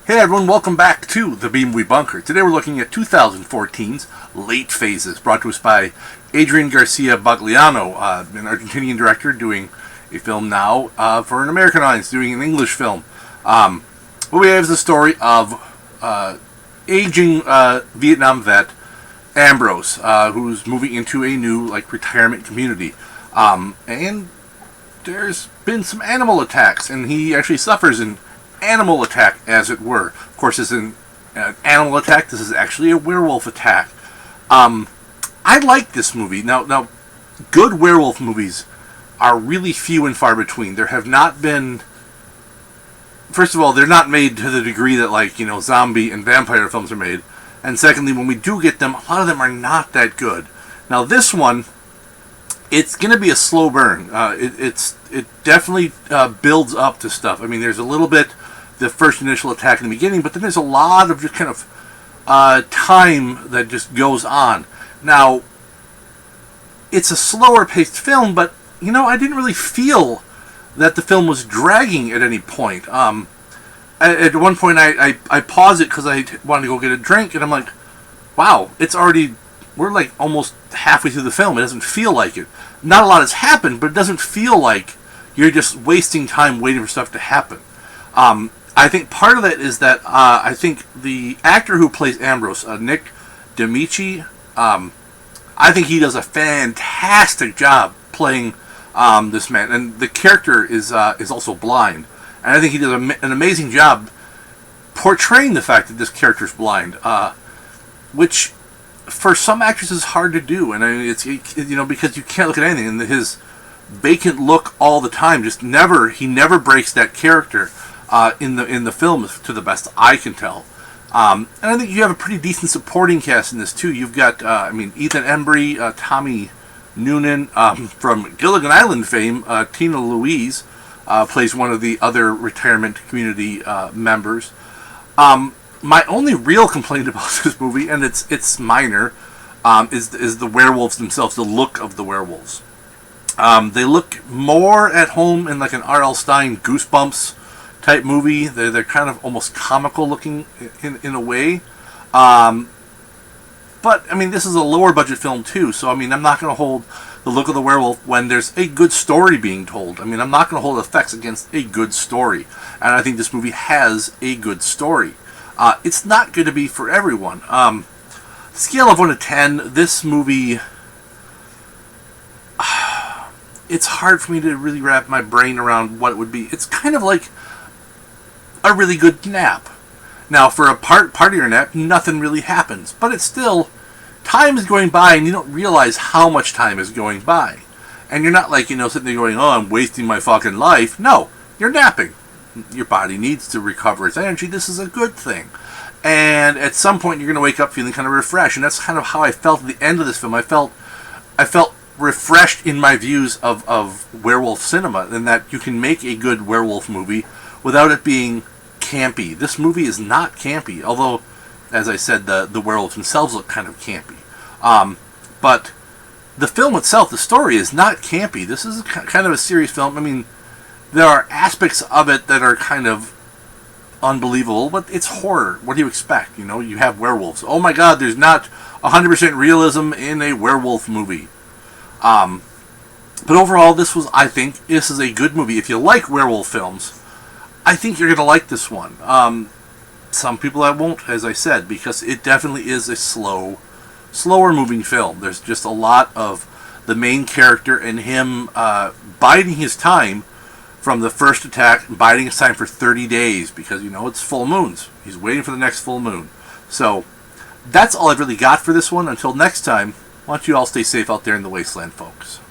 Hey everyone, welcome back to the Beam We Bunker. Today we're looking at 2014's Late Phases, brought to us by Adrian Garcia Bagliano, an Argentinian director doing a film now for an American audience, doing an English film. What we have is the story of aging Vietnam vet Ambrose, who's moving into a new retirement community. And there's been some animal attacks, and he actually suffers an animal attack, as it were. Of course, this isn't an animal attack. This is actually a werewolf attack. I like this movie. Now, good werewolf movies are really few and far between. There have not been. First of all, they're not made to the degree that zombie and vampire films are made. And secondly, when we do get them, a lot of them are not that good. Now, this one, it's going to be a slow burn. It definitely builds up to stuff. I mean, there's a little bit the first initial attack in the beginning, but then there's a lot of just kind of time that just goes on. Now, it's a slower paced film, but I didn't really feel that the film was dragging at any point. At one point, I paused it because I wanted to go get a drink, and I'm like, wow, we're almost halfway through the film. It doesn't feel like it. Not a lot has happened, but it doesn't feel like you're just wasting time waiting for stuff to happen. I think part of that is that I think the actor who plays Ambrose, Nick D'Amici, I think he does a fantastic job playing this man, and the character is also blind, and I think he does an amazing job portraying the fact that this character is blind, which for some actors is hard to do, and it's because you can't look at anything, and his vacant look all the time he never breaks that character in the film, to the best I can tell. And I think you have a pretty decent supporting cast in this too. You've got Ethan Embry, Tommy Noonan from Gilligan Island fame. Tina Louise plays one of the other retirement community members. My only real complaint about this movie, and it's minor, is the werewolves themselves, the look of the werewolves. They look more at home in an R.L. Stine Goosebumps type movie. They're kind of almost comical looking in a way. But this is a lower budget film too, so I'm not going to hold the look of the werewolf when there's a good story being told. I'm not going to hold effects against a good story, and I think this movie has a good story. It's not going to be for everyone. Scale of 1 to 10, this movie, it's hard for me to really wrap my brain around what it would be. It's kind of like a really good nap. Now, for a part of your nap, nothing really happens, but it's still, time is going by and you don't realize how much time is going by. And you're not sitting there going, oh, I'm wasting my fucking life. No, you're napping. Your body needs to recover its energy. This is a good thing. And at some point, you're going to wake up feeling kind of refreshed. And that's kind of how I felt at the end of this film. I felt refreshed in my views of werewolf cinema, and that you can make a good werewolf movie without it being campy. This movie is not campy, although, as I said, the werewolves themselves look kind of campy. But the film itself, the story, is not campy. This is kind of a serious film. There are aspects of it that are kind of unbelievable, but it's horror. What do you expect? You have werewolves. Oh my god, there's not 100% realism in a werewolf movie. But overall, I think this is a good movie. If you like werewolf films, I think you're going to like this one. Some people I won't, as I said, because it definitely is a slower moving film. There's just a lot of the main character and him biding his time from the first attack, biding his time for 30 days, because, it's full moons. He's waiting for the next full moon. So, that's all I've really got for this one. Until next time, why don't you all stay safe out there in the wasteland, folks.